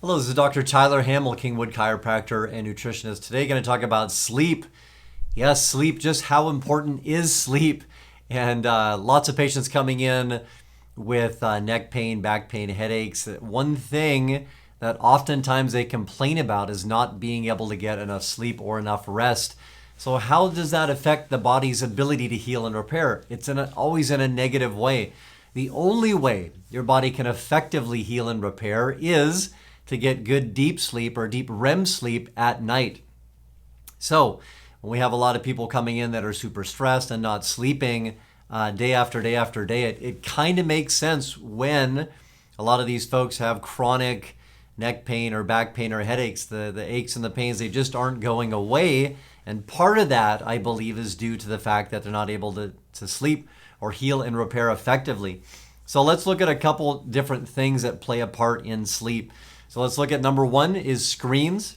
Hello, this is Dr. Tyler Hamel, Kingwood chiropractor and nutritionist. Today, going to talk about sleep. Yes, sleep. Just how important is sleep? And lots of patients coming in with neck pain, back pain, headaches. One thing that oftentimes they complain about is not being able to get enough sleep or enough rest. So how does that affect the body's ability to heal and repair? It's always in a negative way. The only way your body can effectively heal and repair is to get good deep sleep or deep REM sleep at night. So when we have a lot of people coming in that are super stressed and not sleeping day after day after day, it kind of makes sense when a lot of these folks have chronic neck pain or back pain or headaches. The aches and the pains, they just aren't going away. And part of that, I believe, is due to the fact that they're not able to sleep or heal and repair effectively. So let's look at a couple different things that play a part in sleep. So let's look at number one is screens.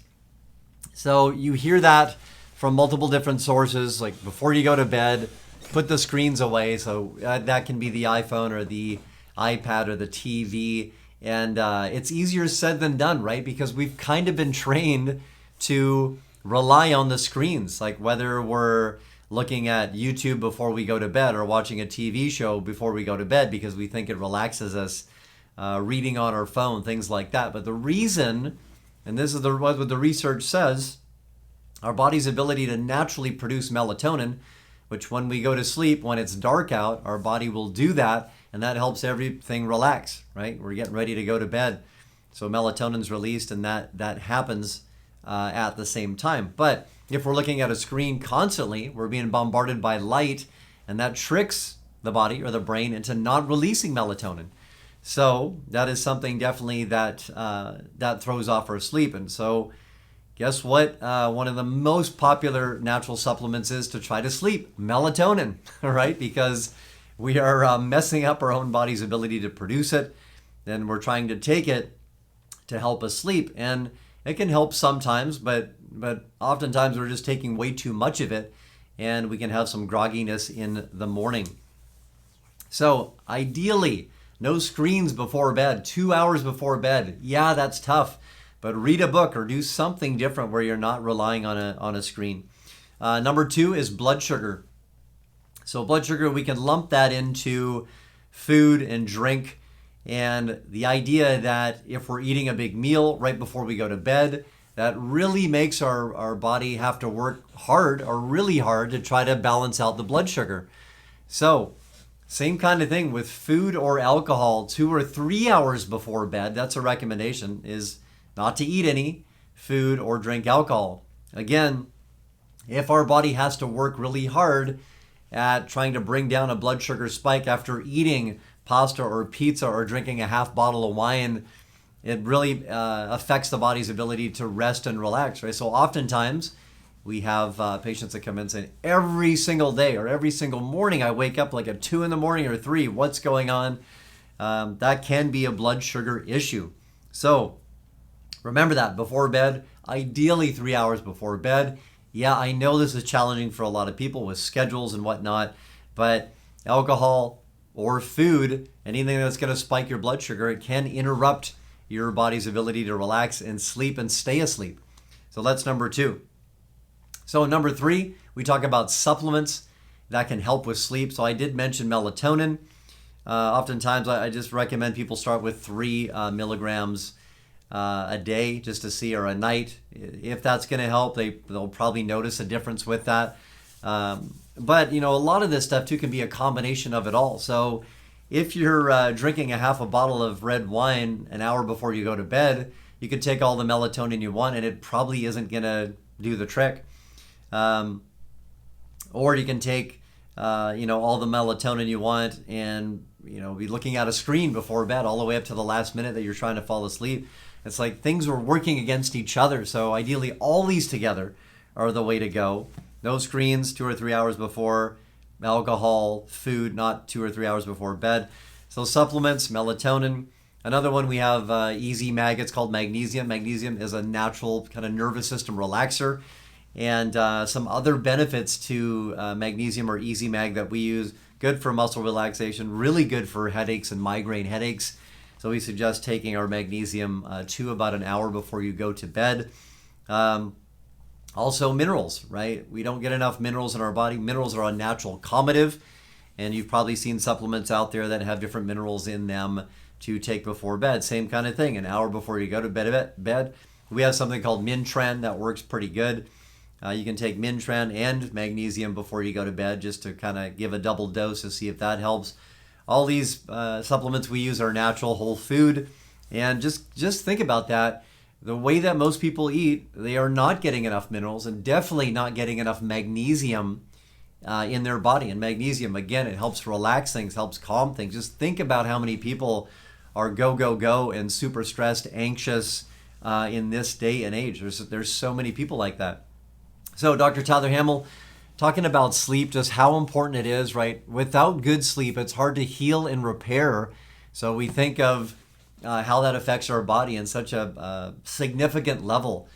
So you hear that from multiple different sources, like before you go to bed, put the screens away. So that can be the iPhone or the iPad or the TV. And it's easier said than done, right? Because we've kind of been trained to rely on the screens, like whether we're looking at YouTube before we go to bed or watching a TV show before we go to bed because we think it relaxes us, reading on our phone, things like that. But the reason, and this is what the research says, our body's ability to naturally produce melatonin, which when we go to sleep, when it's dark out, our body will do that, and that helps everything relax, right? We're getting ready to go to bed. So melatonin's released, and that happens at the same time. But if we're looking at a screen constantly, we're being bombarded by light, and that tricks the body or the brain into not releasing melatonin. So that is something definitely that throws off our sleep. And so guess what? One of the most popular natural supplements is to try to sleep, melatonin, right? Because we are messing up our own body's ability to produce it. Then we're trying to take it to help us sleep. And it can help sometimes, but oftentimes we're just taking way too much of it, and we can have some grogginess in the morning. So ideally, no screens before bed, 2 hours before bed. Yeah, that's tough, but read a book or do something different where you're not relying on a screen. Number two is blood sugar. So blood sugar, we can lump that into food and drink. And the idea that if we're eating a big meal right before we go to bed, that really makes our body have to work hard or really hard to try to balance out the blood sugar. So same kind of thing with food or alcohol 2 or 3 hours before bed. That's a recommendation, is not to eat any food or drink alcohol. Again, if our body has to work really hard at trying to bring down a blood sugar spike after eating pasta or pizza or drinking a half bottle of wine, it really affects the body's ability to rest and relax, right? So oftentimes we have patients that come in saying every single day or every single morning I wake up like at 2 in the morning or 3. What's going on? That can be a blood sugar issue. So remember that before bed, ideally 3 hours before bed. Yeah, I know this is challenging for a lot of people with schedules and whatnot, but alcohol or food, anything that's going to spike your blood sugar, it can interrupt your body's ability to relax and sleep and stay asleep. So that's number two. So number three, we talk about supplements that can help with sleep. So I did mention melatonin. Oftentimes I just recommend people start with 3 milligrams a day just to see, or a night. If that's going to help, they'll probably notice a difference with that. But a lot of this stuff too can be a combination of it all. So if you're drinking a half a bottle of red wine an hour before you go to bed, you could take all the melatonin you want and it probably isn't going to do the trick. Or you can take, all the melatonin you want and, be looking at a screen before bed all the way up to the last minute that you're trying to fall asleep. It's like things are working against each other. So ideally all these together are the way to go. No screens 2 or 3 hours before, alcohol, food, not 2 or 3 hours before bed. So supplements, melatonin. Another one we have Easy Mag. It's called magnesium. Magnesium is a natural kind of nervous system relaxer. And some other benefits to magnesium or Easy Mag that we use. Good for muscle relaxation, really good for headaches and migraine headaches. So we suggest taking our magnesium to about an hour before you go to bed. Also minerals, right? We don't get enough minerals in our body. Minerals are a natural commutative, and you've probably seen supplements out there that have different minerals in them to take before bed. Same kind of thing, an hour before you go to bed. We have something called Mintran that works pretty good. You can take Mintran and magnesium before you go to bed just to kind of give a double dose to see if that helps. All these supplements we use are natural, whole food, and just think about that. The way that most people eat, they are not getting enough minerals and definitely not getting enough magnesium in their body. And magnesium, again, it helps relax things, helps calm things. Just think about how many people are go and super stressed, anxious in this day and age. There's so many people like that. So Dr. Tyler Hamel, talking about sleep, just how important it is, right? Without good sleep, it's hard to heal and repair. So we think of how that affects our body in such a significant level.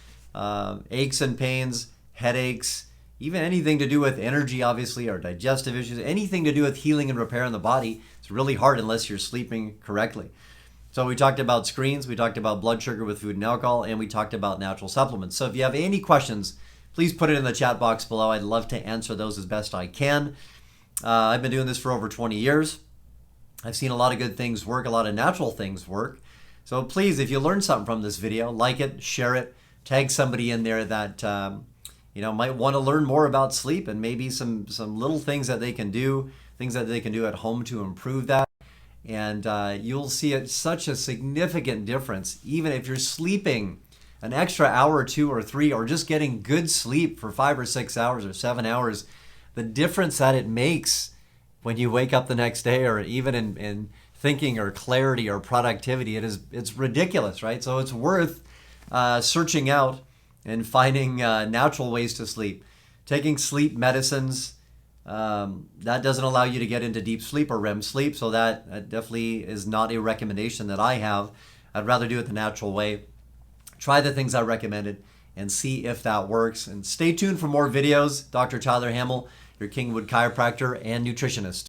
Aches and pains, headaches, even anything to do with energy, obviously, or digestive issues, anything to do with healing and repair in the body, it's really hard unless you're sleeping correctly. So we talked about screens, we talked about blood sugar with food and alcohol, and we talked about natural supplements. So if you have any questions, please put it in the chat box below. I'd love to answer those as best I can. I've been doing this for over 20 years. I've seen a lot of good things work, a lot of natural things work. So please, if you learned something from this video, like it, share it, tag somebody in there that might want to learn more about sleep and maybe some little things that they can do, things that they can do at home to improve that. And you'll see such a significant difference, even if you're sleeping an extra hour or 2 or 3, or just getting good sleep for 5 or 6 hours or 7 hours, the difference that it makes when you wake up the next day, or even in thinking or clarity or productivity, it's ridiculous, right? So it's worth searching out and finding natural ways to sleep. Taking sleep medicines, that doesn't allow you to get into deep sleep or REM sleep, so that definitely is not a recommendation that I have. I'd rather do it the natural way. Try the things I recommended and see if that works. And stay tuned for more videos. Dr. Tyler Hamel, your Kingwood chiropractor and nutritionist.